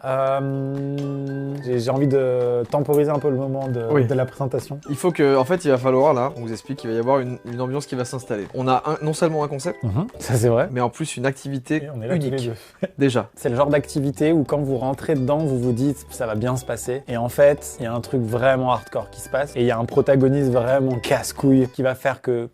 J'ai envie de temporiser un peu le moment Oui. de la présentation. Il faut que, en fait, il va falloir, là, on vous explique qu'il va y avoir une ambiance qui va s'installer. On a non seulement un concept, Ça c'est vrai. mais en plus une activité Et on est là tous les unique. deux. Déjà. C'est le genre d'activité où quand vous rentrez dedans, vous vous dites ça va bien se passer. Et en fait, il y a un truc vraiment hardcore qui se passe. Et il y a un protagoniste vraiment casse-couille qui va faire que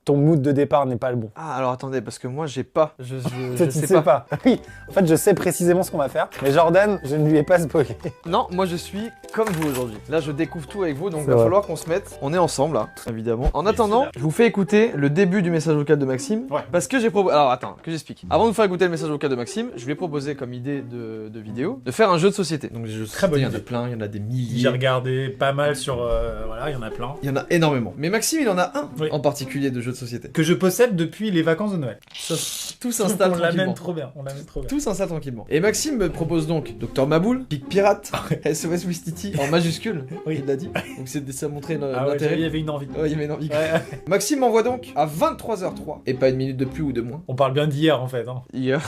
ton mood de départ n'est pas le bon. Ah, alors attendez, parce que moi, j'ai pas. Je Tu sais pas. Oui, en fait, je sais précisément ce qu'on va faire. Mais Jordan, je ne lui ai pas spoilé. Non, moi, je suis comme vous aujourd'hui. Là, je découvre tout avec vous, donc il C'est va vrai. falloir qu'on se mette. On est ensemble, là, évidemment. En attendant, je vous fais écouter le début du message vocal de Maxime. Ouais. Parce que j'ai proposé. Alors, attends, que j'explique. Avant de vous faire écouter le message vocal de Maxime, je lui ai proposé comme idée de vidéo de faire un jeu de société. Donc, des jeux de Très bonne société, il y en a idée. plein, il y en a des milliers. J'ai regardé pas mal sur... voilà, il y en a plein. Il y en a énormément. Mais Maxime, il en a un Oui. en particulier de jeux de société. Que je possède depuis les vacances de Noël. Ça, tout s'installe On l'amène tranquillement. trop bien. On l'amène trop bien. Tout s'installe tranquillement. Et Maxime me propose donc Dr Maboul, Pic Pirate, SOS Wistiti en majuscule. Oui. Il l'a dit. Donc ça a montré Ah ouais, l'intérêt. il y avait une envie. Ouais, il y avait une envie. Ouais. Maxime m'envoie donc à 23h03. Et pas une minute de plus ou de moins. On parle bien d'hier en fait. Hein. Hier.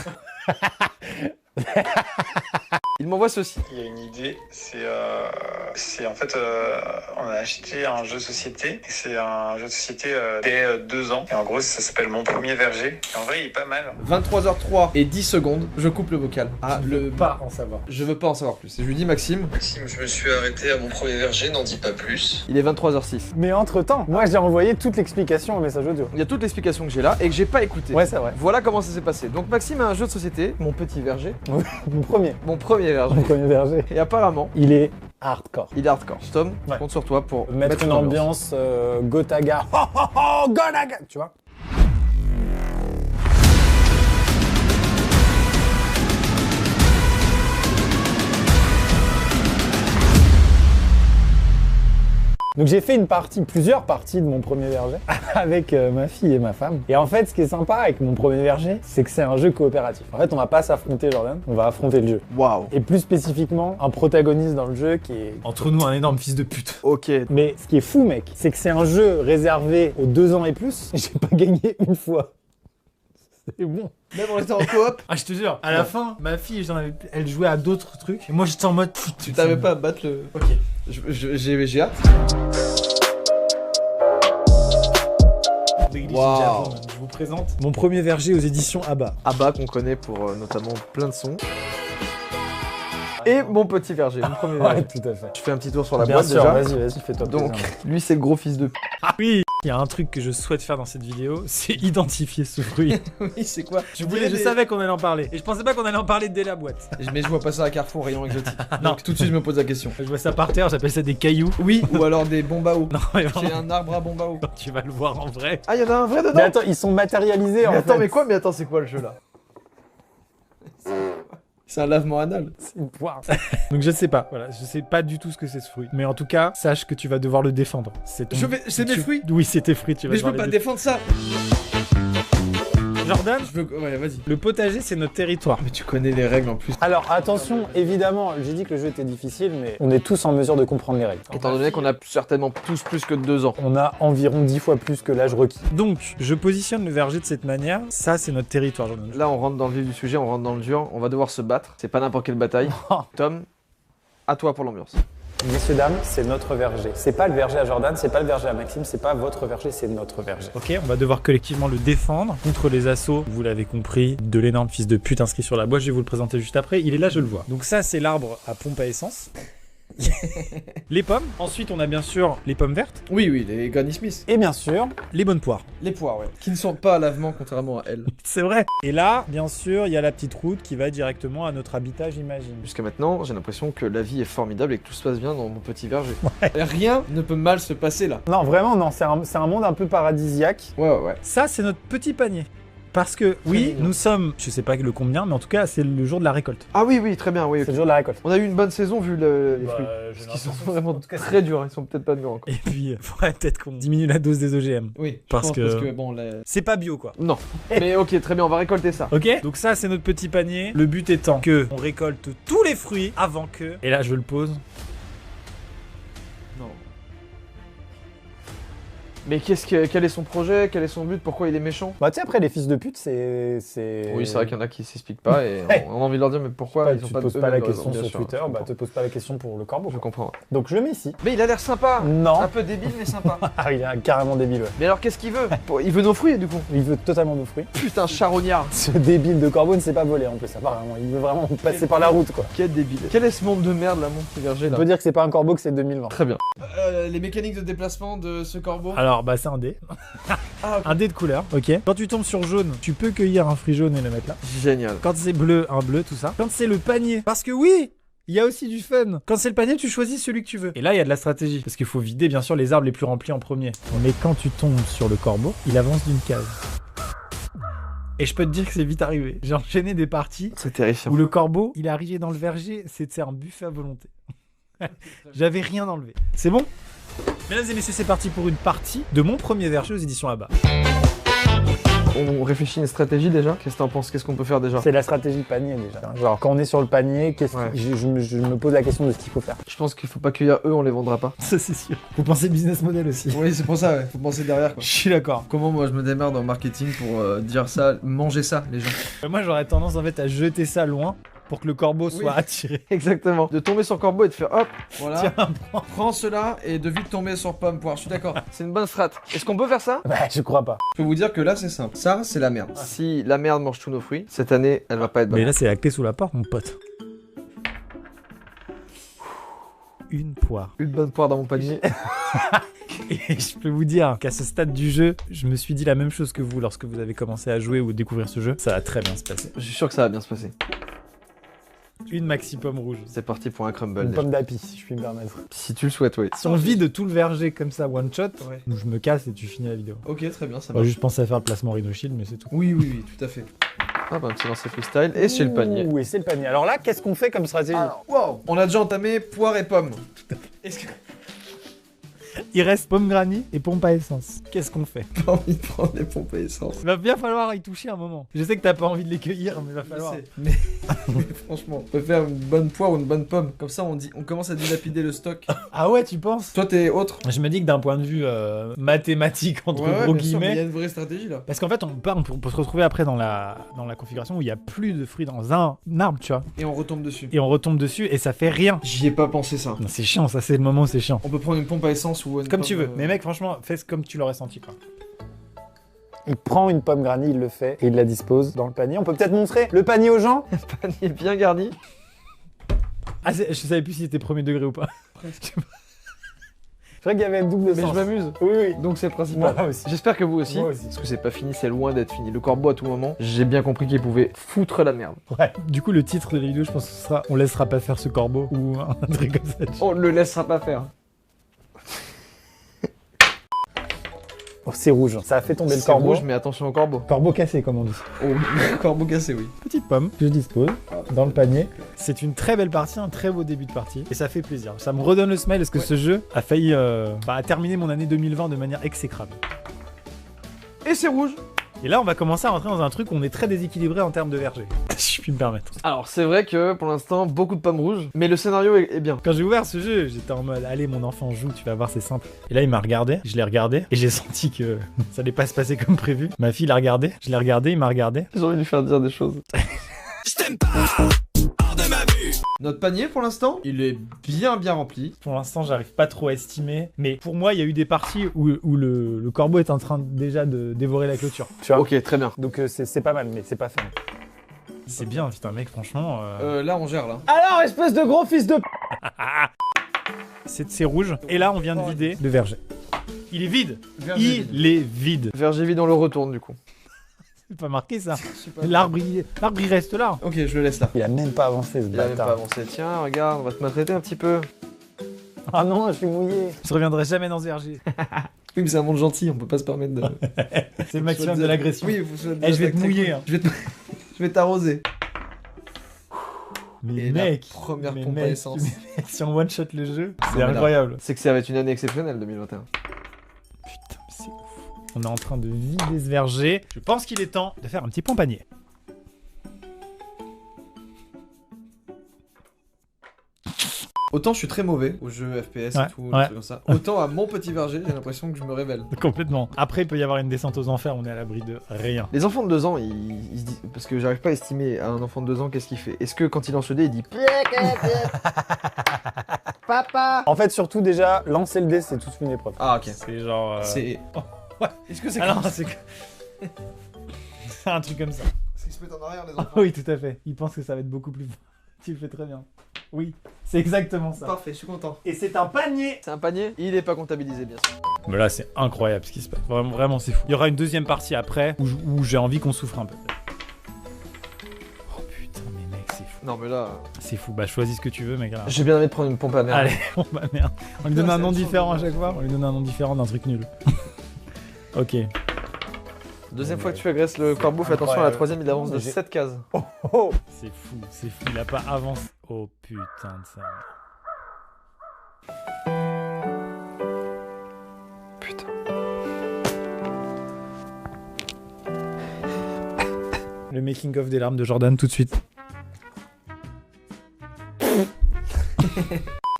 Il m'envoie ceci. Il y a une idée, c'est en fait, on a acheté un jeu de société, et c'est un jeu de société dès 2 ans, et en gros ça s'appelle Mon Premier Verger, et en vrai il est pas mal. 23h03 et 10 secondes, je coupe le vocal. Ah, le Pas en savoir. Je veux pas en savoir plus. Et je lui dis Maxime, Maxime, je me suis arrêté à Mon Premier Verger, n'en dis pas plus. il est 23h06. Mais entre temps, moi j'ai envoyé toute l'explication au message audio. Il y a toute l'explication que j'ai là et que j'ai pas écouté. Ouais, c'est vrai. Voilà comment ça s'est passé. Donc Maxime a un jeu de société, Mon Petit Verger, Mon premier. mon premier verger. Mon premier verger. Et apparemment, Il est hardcore. il est hardcore. Tom, Ouais. je compte sur toi pour Mettre une ambiance Gotaga. Ho ho ho, Gotaga. Tu vois? Donc j'ai fait plusieurs parties de Mon Premier Verger avec ma fille et ma femme. Et en fait, ce qui est sympa avec Mon Premier Verger, c'est que c'est un jeu coopératif. En fait, on va pas s'affronter, Jordan, on va affronter le jeu. Waouh. Et plus spécifiquement, un protagoniste dans le jeu qui est entre nous un énorme fils de pute. Ok. Mais ce qui est fou, mec, c'est que c'est un jeu réservé aux 2 ans et plus. J'ai pas gagné une fois. C'est bon. Même on était en coop. Ah, je te jure, à la fin, ma fille, elle jouait à d'autres trucs. Et moi, j'étais en mode. Tu t'avais pas à battre le. Ok. J'ai hâte. Wow. Je vous présente Mon Premier Verger aux éditions ABBA. Abba qu'on connaît pour notamment plein de sons. Et Mon Petit Verger, mon premier verger. Ouais, tout à fait. Je fais un petit tour sur la Bien boîte sûr, déjà. vas-y, fais-toi Donc, plaisir. lui c'est le gros fils de p. Oui, il y a un truc que je souhaite faire dans cette vidéo, c'est identifier ce fruit. Oui, c'est quoi? Je savais qu'on allait en parler. Et je pensais pas qu'on allait en parler dès la boîte. Mais je vois pas ça à Carrefour, rayon exotique. Non. Donc tout de suite je me pose la question. Je vois ça par terre, j'appelle ça des cailloux. Oui, ou alors des bombao. Non, mais J'ai vraiment, un arbre à bombao. tu vas le voir en vrai. Ah, il y en a un vrai dedans? Mais attends, ils sont matérialisés en Mais attends, fait. mais quoi? Mais attends, c'est quoi le jeu là? C'est un lavement anal. C'est une poire. Donc je sais pas, voilà, je sais pas du tout ce que c'est ce fruit. Mais en tout cas, sache que tu vas devoir le défendre. C'est C'est mes fruits? Oui, c'est tes fruits, tu vas Mais je peux devoir pas les défendre ça. Jordan, Je veux. Ouais, vas-y. le potager, c'est notre territoire. Mais tu connais les règles en plus. Alors attention, évidemment, j'ai dit que le jeu était difficile, mais on est tous en mesure de comprendre les règles. Étant donné qu'on a certainement tous plus que 2 ans. On a environ 10 fois plus que l'âge requis. Donc, je positionne le verger de cette manière. Ça, c'est notre territoire, Jordan. Là, on rentre dans le vif du sujet, on rentre dans le dur. On va devoir se battre. C'est pas n'importe quelle bataille. Tom, à toi pour l'ambiance. Messieurs, dames, c'est notre verger. C'est pas le verger à Jordan, c'est pas le verger à Maxime, c'est pas votre verger, c'est notre verger. Ok, on va devoir collectivement le défendre contre les assauts, vous l'avez compris, de l'énorme fils de pute inscrit sur la boîte. Je vais vous le présenter juste après. Il est là, je le vois. Donc ça, c'est l'arbre à pompe à essence. Les pommes. Ensuite, on a bien sûr les pommes vertes. Oui, oui, les Granny Smith. Et bien sûr, les bonnes poires. Les poires, ouais. Qui ne sont pas à lavement, contrairement à elle. C'est vrai. Et là, bien sûr, il y a la petite route qui va directement à notre habitat, j'imagine. Jusqu'à maintenant, j'ai l'impression que la vie est formidable et que tout se passe bien dans Mon Petit Verger. Rien ne peut mal se passer là. Non, vraiment, non. C'est un monde un peu paradisiaque. Ouais, ouais, ouais. Ça, c'est notre petit panier. Parce que, oui, mignon. nous sommes, je sais pas le combien, mais en tout cas, c'est le jour de la récolte. Ah oui, oui, très bien, oui. C'est le jour de la récolte. On a eu une bonne saison vu les Bah, fruits. j'ai Parce qu'ils sont l'impression, vraiment en tout cas, très durs, ils sont peut-être pas mûrs encore. Et puis, il faudrait peut-être qu'on diminue la dose des OGM. Oui, Parce que- parce que bon, C'est pas bio, quoi. Non. Mais ok, très bien, on va récolter ça. Ok. Donc ça, c'est notre petit panier. Le but étant que on récolte tous les fruits avant que... Et là, je le pose. Non. Mais quel est son projet? Quel est son but? Pourquoi il est méchant? Bah tu sais, après les fils de pute, c'est... Oui, c'est vrai qu'il y en a qui s'expliquent pas et on a envie de leur dire mais pourquoi ils ont tu pas te poses de pas la eux-mêmes question raison, sur bien sûr, Twitter, je bah comprends. te pose pas la question pour le corbeau. Je comprends. Donc je le mets ici. Mais il a l'air sympa. Non. Un peu débile mais sympa. Ah, il est carrément débile, ouais. Mais alors qu'est-ce qu'il veut? Il veut nos fruits du coup. Il veut totalement nos fruits. Putain, charognard. Ce débile de corbeau ne sait pas voler en plus, apparemment. Il veut vraiment passer par la route, quoi. Quel débile. Quel est ce monde de merde là, mon petit verger On là? peut dire que c'est pas un corbeau, que c'est 2020. Très bien. Les mécaniques de déplacement de ce corbeau. Alors, bah c'est un dé. Ah, ok. Un dé de couleur, ok. Quand tu tombes sur jaune, tu peux cueillir un fruit jaune et le mettre là. Génial. Quand c'est bleu, un bleu, tout ça. Quand c'est le panier, parce que oui, il y a aussi du fun. Quand c'est le panier, tu choisis celui que tu veux. Et là, il y a de la stratégie. Parce qu'il faut vider, bien sûr, les arbres les plus remplis en premier. Mais quand tu tombes sur le corbeau, il avance d'une case. Et je peux te dire que c'est vite arrivé. J'ai enchaîné des parties C'est terrifiant. où le corbeau, il est arrivé dans le verger, c'était un buffet à volonté. J'avais rien enlevé. C'est bon? Mesdames et messieurs, c'est parti pour une partie de mon premier verger aux éditions ABBA. On réfléchit une stratégie déjà. Qu'est-ce que t'en penses? Qu'est-ce qu'on peut faire déjà? C'est la stratégie panier déjà. Genre quand on est sur le panier, Ouais. je me pose la question de ce qu'il faut faire. Je pense qu'il faut pas cueillir eux, on les vendra pas. Ça c'est sûr. Faut penser business model aussi. Oui, c'est pour ça, ouais. Faut penser derrière quoi. Je suis d'accord. Comment moi je me démerde en marketing pour dire ça, manger ça les gens? Moi j'aurais tendance en fait à jeter ça loin pour que le corbeau soit Oui. attiré. Exactement. De tomber sur corbeau et de faire hop, voilà. Tiens, prends. Prends cela et de vite tomber sur pomme poire. Je suis d'accord. C'est une bonne strat. Est-ce qu'on peut faire ça? Bah je crois pas. Je peux vous dire que là c'est simple. Ça c'est la merde. Si la merde mange tous nos fruits, cette année elle va pas être bonne. Mais là c'est la clé sous la porte mon pote. Une poire. Une bonne poire dans mon panier. Et je peux vous dire qu'à ce stade du jeu, je me suis dit la même chose que vous lorsque vous avez commencé à jouer ou découvrir ce jeu. Ça va très bien se passer. Je suis sûr que ça va bien se passer. Une maxi pomme rouge. C'est parti pour un crumble. Une déjà. pomme d'api, si je puis me permettre. Si tu le souhaites, oui. Si on vide tout le verger comme ça, one shot, je me casse et tu finis la vidéo. Ok, très bien, ça On va juste penser à faire le placement Rhino Shield, mais c'est tout. Oui, tout à fait. Hop, un petit lancer freestyle et c'est le panier. Oui, c'est le panier. Alors là, qu'est-ce qu'on fait comme stratégie? Alors, wow. On a déjà entamé poire et pomme. Est-ce que Il reste pomme granny et pompe à essence. Qu'est-ce qu'on fait? t'as envie de prendre des pompes à essence? Il va bien falloir y toucher un moment. Je sais que t'as pas envie de les cueillir, mais il va falloir. Mais franchement, on peut faire une bonne poire ou une bonne pomme. Comme ça, on commence à dilapider le stock. Ah ouais, tu penses? Toi, t'es autre. Je me dis que d'un point de vue mathématique, entre gros bien sûr, mais il y a guillemets. une vraie stratégie là. Parce qu'en fait, on peut se retrouver après dans la configuration où il y a plus de fruits dans un arbre, tu vois. Et on retombe dessus. Et on retombe dessus et ça fait rien. J'y ai pas pensé ça. Non, c'est chiant, ça c'est le moment où c'est chiant. On peut prendre une pompe à essence ou une Comme pomme, tu veux. Mais mec, franchement, fais comme tu l'aurais senti, quoi. Il prend une pomme granny, il le fait, et il la dispose dans le panier. On peut peut-être montrer le panier aux gens? panier bien garni. Ah, je savais plus si c'était premier degré ou pas. C'est vrai qu'il y avait un double Mais sens. je m'amuse. Oui, oui. Donc c'est le principal. Moi aussi. J'espère que vous aussi. Moi aussi. Parce que c'est pas fini, c'est loin d'être fini. Le corbeau à tout moment, j'ai bien compris qu'il pouvait foutre la merde. Ouais. Du coup, le titre de la vidéo, je pense que ce sera On laissera pas faire ce corbeau ou un truc comme ça. On le laissera pas faire. Oh, c'est rouge. Ça a fait tomber le C'est corbeau. rouge, mais attention au corbeau. Corbeau cassé, comme on dit. Oh, corbeau cassé, oui. Petite pomme que je dispose dans le panier. C'est une très belle partie, un très beau début de partie. Et ça fait plaisir. Ça me redonne le smile parce que ce jeu a failli terminer mon année 2020 de manière exécrable. Et c'est rouge. Et là, on va commencer à rentrer dans un truc où on est très déséquilibré en termes de verger. Si je puis me permettre. Alors, c'est vrai que pour l'instant, beaucoup de pommes rouges, mais le scénario est bien. Quand j'ai ouvert ce jeu, j'étais en mode allez, mon enfant joue, tu vas voir, c'est simple. Et là, il m'a regardé, je l'ai regardé, et j'ai senti que ça allait pas se passer comme prévu. Ma fille l'a regardé, je l'ai regardé, il m'a regardé. J'ai envie de lui faire dire des choses. Je t'aime pas, hors de ma vue. Notre panier, pour l'instant, il est bien rempli. Pour l'instant, j'arrive pas trop à estimer, mais pour moi, il y a eu des parties où le corbeau est en train déjà de dévorer la clôture. Tu vois. Ok, très bien. Donc c'est pas mal, mais c'est pas fin. C'est bien, putain, mec, franchement. Là, on gère, là. Alors, espèce de gros fils de. C'est rouge, et là, on vient de vider le verger. Il est vide. Il est vide. Verger vide, on le retourne, du coup. C'est pas marqué ça. Je sais pas. L'arbre il reste là. Ok, je le laisse là. Il a même pas avancé ce Il a même pas avancé. Tiens, regarde, on va te maltraiter un petit peu. Ah non, je suis mouillé. Je reviendrai jamais dans ce verger. Oui, mais c'est un monde gentil, on peut pas se permettre de... C'est le maximum de l'agression. Oui, vous souhaitez... Eh, je vais te mouiller. Hein. Je vais t'arroser. Mais Et mec, la première mais pompe à mec, essence. si on one shot le jeu, c'est mais là- incroyable. C'est que ça va être une année exceptionnelle, 2021. Putain, mais c'est ouf. On est en train de vider ce verger. Je pense qu'il est temps de faire un petit pont panier. Autant je suis très mauvais aux jeux FPS Ouais, et tout, ouais. des trucs comme ça. Autant à mon petit verger, j'ai l'impression que je me révèle. Complètement. Après, il peut y avoir une descente aux enfers, on est à l'abri de rien. Les enfants de 2 ans, ils se disent... Parce que j'arrive pas à estimer à un enfant de 2 ans qu'est-ce qu'il fait. Est-ce que quand il lance le dé, il dit... Papa. En fait, surtout déjà, lancer le dé, c'est toute une épreuve. Ah, ok. C'est genre... C'est... Ouais. Est-ce que c'est Alors, comme c'est que... c'est un truc comme ça. Parce qu'ils se mettent en arrière, les Ah oui, tout à fait. Il pense que ça va être beaucoup plus... Tu le fais très bien. Oui, c'est exactement ça. Parfait, je suis content. Et c'est un panier. C'est un panier, il est pas comptabilisé, bien sûr. Mais là, c'est incroyable ce qui se passe. Vraiment, vraiment, c'est fou. Il y aura une deuxième partie après où j'ai envie qu'on souffre un peu. Oh putain, mais mec, c'est fou. Non, mais là... C'est fou. Bah, choisis ce que tu veux, mec. Là. J'ai bien envie de prendre une pompe à merde. Allez, on va merde. On lui donne Non, un c'est nom absurde, différent à mais- chaque fois. On lui donne un nom différent d'un truc nul. Ok. Deuxième fois que tu agresses le corbeau, fais attention à la Incroyable. troisième, il avance de J'ai- 7 cases. Oh, c'est fou, c'est fou. Il a pas avancé. Oh putain de ça. Putain. Le making of des larmes de Jordan tout de suite.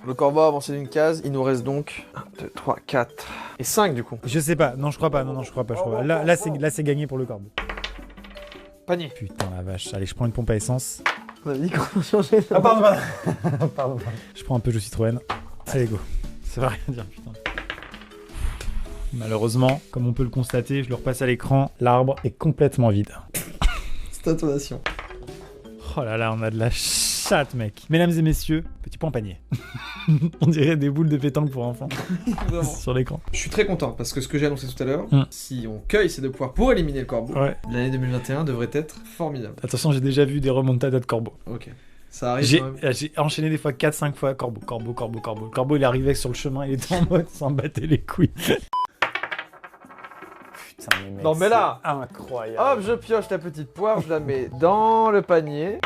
Le corbeau a avancé d'une case, il nous reste donc 1, 2, 3, 4 et 5 du coup. Je sais pas. Non, je crois pas. Non, je crois pas. Je crois pas. Là, c'est gagné pour le corbeau. Panier. Putain la vache. Allez, je prends une pompe à essence. On avait dit qu'on changeait. Ah pardon. Pardon. Je prends un peu de Citroën. Allez go. Ça va rien dire putain. Malheureusement, comme on peut le constater, je le repasse à l'écran, l'arbre est complètement vide. Cette intonation. Oh là là, on a de la chatte mec. Mesdames et messieurs, petit point panier. On dirait des boules de pétanque pour enfants Vraiment. sur l'écran. Je suis très content parce que ce que j'ai annoncé tout à l'heure, Mm. si on cueille ces 2 poires pour éliminer le corbeau, Ouais. l'année 2021 devrait être formidable. Attention, j'ai déjà vu des remontadas de corbeau. Ok. Ça arrive quand même. J'ai enchaîné des fois 4-5 fois corbeau. Le corbeau il arrivait sur le chemin, il était en mode s'en battait les couilles. Putain mais mec, Non, mais là- c'est incroyable. Hop, je pioche la petite poire, je la mets dans le panier.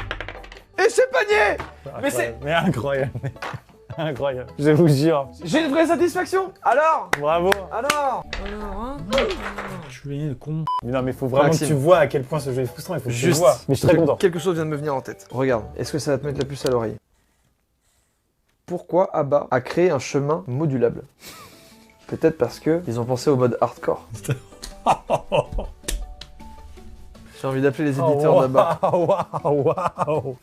Et c'est panier! mais c'est- Mais incroyable. Incroyable. Je vous jure. J'ai une vraie satisfaction! Alors? Bravo. Alors? Je suis con. Mais non mais faut vraiment Maxime. que tu vois à quel point ce jeu est frustrant, il faut que tu le Juste. vois. Mais je suis très content. Quelque chose vient de me venir en tête. Regarde, est-ce que ça va te mettre la puce à l'oreille? Pourquoi Abba a créé un chemin modulable? Peut-être parce que ils ont pensé au mode hardcore. J'ai envie d'appeler les éditeurs d'Abba. Waouh.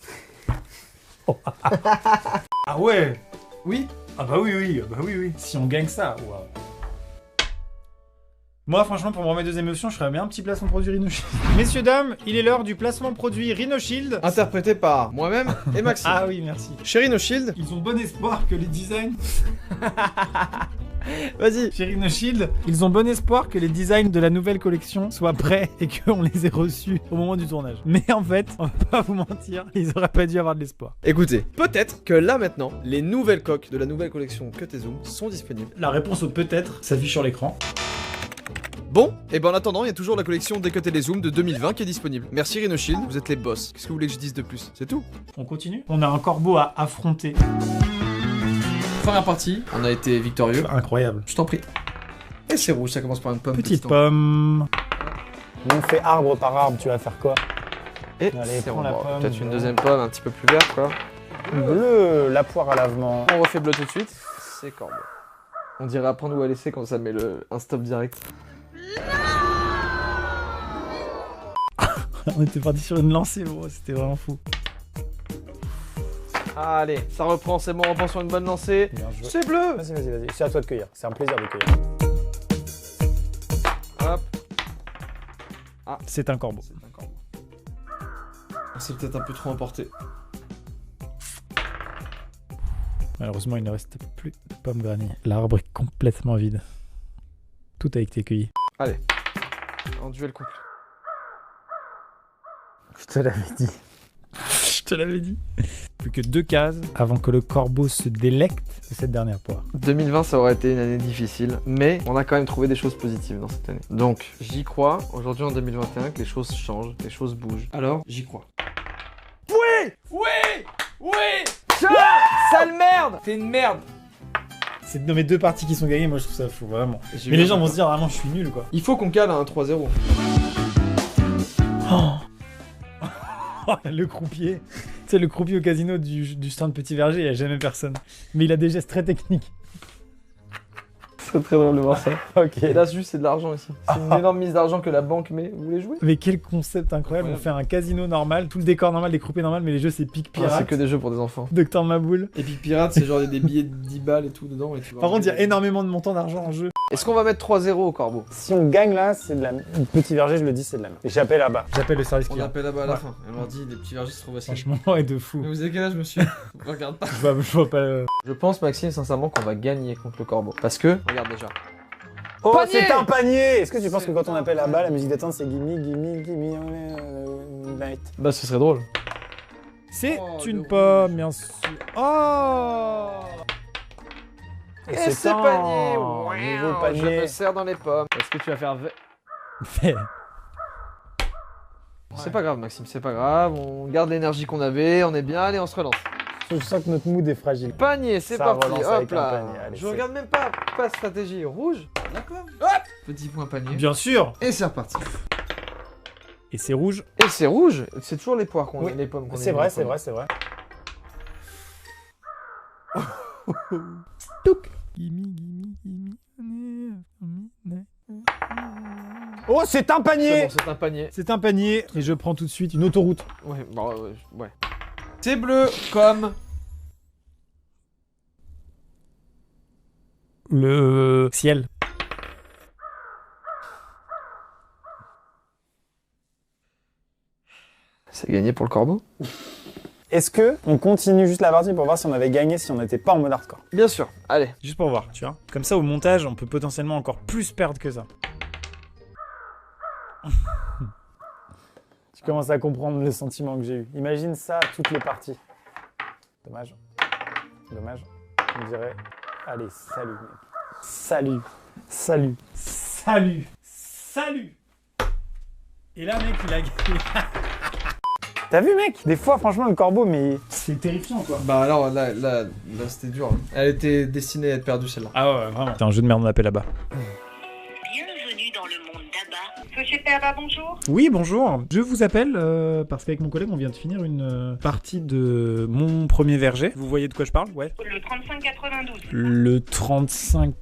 Ah ouais. Oui? Ah bah oui. Si on gagne ça, waouh. Moi, franchement, pour me remettre des émotions, je ferais bien un petit placement produit Rhino Shield. Messieurs, dames, il est l'heure du placement produit Rhino Shield. Interprété par moi-même et Maxime. Ah oui, merci. Chez Rhino Shield, Ils ont bon espoir que les designs... vas-y. Chez Rhino Shield, ils ont bon espoir que les designs de la nouvelle collection soient prêts et qu'on les ait reçus au moment du tournage. Mais en fait, on va pas vous mentir, ils auraient pas dû avoir de l'espoir. Écoutez, peut-être que là maintenant, les nouvelles coques de la nouvelle collection Cut et Zoom sont disponibles. La réponse au peut-être s'affiche sur l'écran. Bon, et ben en attendant, il y a toujours la collection des Cut et les Zoom de 2020 qui est disponible. Merci Rhino Shield, vous êtes les boss. Qu'est-ce que vous voulez que je dise de plus? C'est tout. On continue. On a un corbeau à affronter. Première partie, on a été victorieux. Incroyable. Je t'en prie. Et c'est rouge, ça commence par une pomme. Petite petit pomme. On fait arbre par arbre, tu vas faire quoi? Et Allez, c'est prends la bon, pomme, peut-être une voilà. deuxième pomme un petit peu plus verte quoi. Bleu, la poire à lavement. On refait bleu tout de suite. C'est corbeau. On dirait apprendre où à laisser quand ça met un stop direct. On était parti sur une lancée, bro. C'était vraiment fou. Allez, ça reprend, c'est bon, on reprend sur une bonne lancée. Bien joué. C'est bleu. Vas-y. C'est à toi de cueillir. C'est un plaisir de cueillir. Hop. C'est un corbeau. C'est un corbeau. C'est peut-être un peu trop emporté. Malheureusement, il ne reste plus de pommes granny. L'arbre est complètement vide. Tout a été cueilli. Allez, en duel couple. Je te l'avais dit. Je te l'avais dit. Plus que 2 cases avant que le corbeau se délecte de cette dernière poire. 2020, ça aurait été une année difficile, mais on a quand même trouvé des choses positives dans cette année. Donc, j'y crois, aujourd'hui en 2021, que les choses changent, les choses bougent. Alors, j'y crois. Oui Sale merde! T'es une merde! C'est dans mes 2 parties qui sont gagnées, moi je trouve ça fou, vraiment. J'ai Mais eu les un gens peu vont peur. se dire vraiment je suis nul quoi. Il faut qu'on cale à un 3-0. Oh, le croupier. C'est le croupier au casino du stand Petit Verger, il n'y a jamais personne. Mais il a des gestes très techniques. C'est très drôle de voir ça. Ok. Et là, juste, c'est de l'argent ici. C'est une énorme mise d'argent que la banque met. Vous voulez jouer? Mais quel concept incroyable, Ouais. on fait un casino normal, tout le décor normal, des croupiers normales, mais les jeux c'est Pic Ah, Pirate, c'est que des jeux pour des enfants. Docteur Maboule. Epic Pirate, c'est genre des billets de 10 balles et tout dedans. Et tu vas Par contre, il y a enlever. énormément de montants d'argent en jeu. Est-ce qu'on va mettre 3-0 au corbeau? Si on gagne là, c'est de la Petit Verger, je le dis, c'est de la merde. Et j'appelle là-bas. J'appelle le service On client. appelle là-bas à la Ouais. fin. Et on leur dit, les petits vergers se trouvent assis. Franchement, ouais, de fou. Mais vous avez quel âge, monsieur? Regarde pas. Je vois pas. Je pense, Maxime, sincèrement, qu'on va gagner contre le corbeau. Parce que, regarde déjà. Oh, Panier. c'est un panier! Est-ce que tu penses que quand on appelle là-bas, la musique d'attente c'est gimme, gimme, gimme, night? Bah, ce serait drôle. C'est Oh, une le pomme, bien sûr. Oh! Et c'est un panier. nouveau Je panier. me sers dans les pommes. Est-ce que tu vas faire... Fait. C'est pas grave, Maxime, c'est pas grave. On garde l'énergie qu'on avait, on est bien, allez, on se relance. Je sens que notre mood est fragile. Panier, c'est Ça parti, relance hop avec un là. panier, allez, Je c'est- regarde même pas stratégie. Rouge, d'accord. Hop, petit point panier. Bien sûr. Et c'est reparti. Et c'est rouge. Et c'est rouge, c'est toujours les poires qu'on Oui, les pommes qu'on C'est vrai, c'est vrai, c'est vrai. Touk. Gimme, gimme, gimme. Oh, c'est un C'est panier! bon, c'est un panier. C'est un panier et je prends tout de suite une autoroute. Ouais, bah, ouais. C'est bleu comme... Le ciel. C'est gagné pour le corbeau? Est-ce que on continue juste la partie pour voir si on avait gagné si on n'était pas en mode hardcore? Bien sûr, allez. Juste pour voir, tu vois. Comme ça, au montage, on peut potentiellement encore plus perdre que ça. Tu commences à comprendre le sentiment que j'ai eu. Imagine ça toutes les parties. Dommage. Dommage. On dirait... Allez, salut, mec. Salut. Salut. Salut. Salut. Et là, mec, il a gagné. T'as vu, mec? Des fois, franchement, le corbeau, mais... C'est terrifiant, quoi. Bah alors, là c'était dur. Hein. Elle était destinée à être perdue, celle-là. Ah ouais, vraiment. C'est un jeu de merde, on appelle là-bas. Bienvenue dans le monde d'Abba. Société Abba, bonjour. Oui, bonjour. Je vous appelle parce qu'avec mon collègue, on vient de finir une partie de mon premier verger. Vous voyez de quoi je parle? Ouais. Le 3592. Le 35...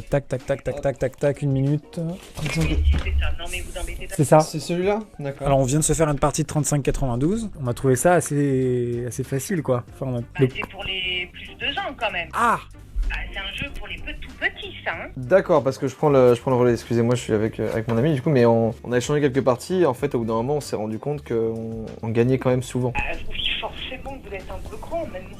tac, tac, tac, tac, tac, tac, tac, une minute. Oui, c'est ça. Non, mais vous embêtez pas. C'est ça. C'est celui-là? D'accord. Alors on vient de se faire une partie de 35-92. On a trouvé ça assez facile, quoi. Enfin, on a- Bah, c'est pour les plus de gens quand même. Ah! Ah, c'est un jeu pour les tout petits, ça. Hein. D'accord, parce que je prends le relais, excusez-moi, je suis avec mon ami du coup, mais on a échangé quelques parties, en fait au bout d'un moment on s'est rendu compte qu'on gagnait quand même souvent. Ah, oui, forcément, vous êtes un peu grand maintenant.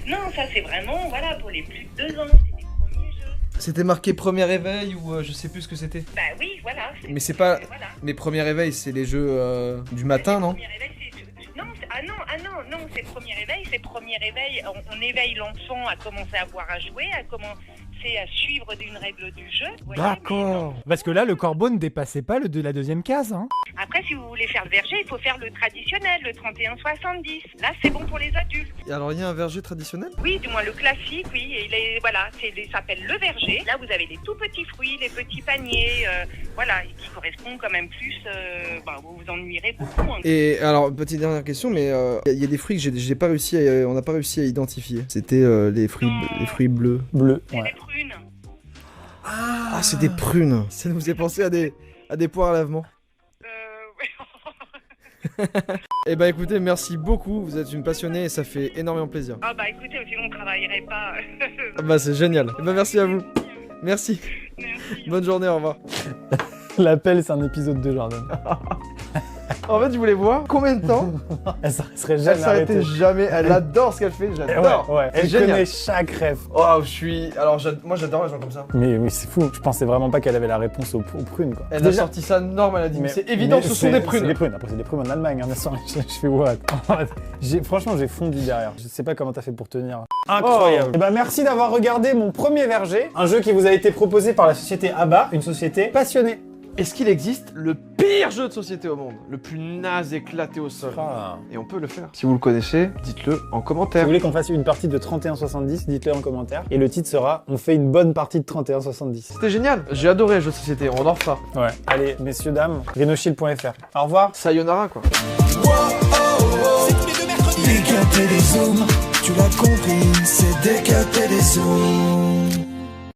Non, ça c'est vraiment, voilà, pour les plus de 2 ans. C'est les premiers jeux. C'était marqué premier réveil ou je sais plus ce que c'était. Bah oui, voilà. Mais c'est pas... Voilà. Mes premiers réveils c'est les jeux du matin, non? Premier réveil, non, non, c'est premier réveil. On éveille l'enfant à commencer à voir à jouer, à commencer à suivre une règle du jeu. vous voyez, D'accord. Parce que là, le corbeau ne dépassait pas le de la deuxième case, hein. mais après, si vous voulez faire le verger, il faut faire le traditionnel, le 31-70. Là, c'est bon pour les adultes. Et alors il y a un verger traditionnel? Oui, du moins le classique, oui. Et voilà, ça s'appelle le verger. Là, vous avez les tout petits fruits, les petits paniers, voilà, et qui correspondent quand même plus. Vous vous ennuierez beaucoup. Hein. Et alors, petite dernière question, mais il y a des fruits que j'ai pas réussi on n'a pas réussi à identifier. C'était les fruits bleus. Bleu. C'est Ouais. des prunes. Ah, c'est des prunes. Ça nous fait penser à des poires à lavement. Ouais. Eh bah écoutez, merci beaucoup, vous êtes une passionnée et ça fait énormément plaisir. Ah bah écoutez, sinon on travaillerait pas. Ah bah c'est génial. Eh bah merci à vous. Merci. Merci. Bonne journée, au revoir. L'appel, c'est un épisode de Jordan. En fait, je voulais voir combien de temps Elle serait elle jamais s'arrêtait arrêtée. jamais. Elle adore ce qu'elle fait, j'adore. Ouais. C'est Elle génial. connaît chaque rêve. Oh, alors moi j'adore les gens comme ça. Mais c'est fou. Je pensais vraiment pas qu'elle avait la réponse aux prunes, quoi. Elle a sorti ça normal, elle a dit. Mais c'est évident, ce sont des C'est prunes. des prunes. Après, c'est des prunes en Allemagne. Hein, je fais what? Franchement, j'ai fondu derrière. Je sais pas comment t'as fait pour tenir. Incroyable. Et bah, merci d'avoir regardé mon premier verger. Un jeu qui vous a été proposé par la société ABBA, une société passionnée. Est-ce qu'il existe le pire jeu de société au monde? Le plus naze éclaté au sol? Et on peut le faire. Si vous le connaissez, dites-le en Si commentaire. vous voulez qu'on fasse une partie de 31-70, dites-le en commentaire. Et le titre sera « On fait une bonne partie de 31-70 C'était génial. J'ai adoré le jeu de société, on en refera. ». Ouais. Allez, messieurs, dames, renochill.fr. Au revoir. Sayonara quoi. Whoa, des zooms. Tu l'as compris, c'est des des zooms.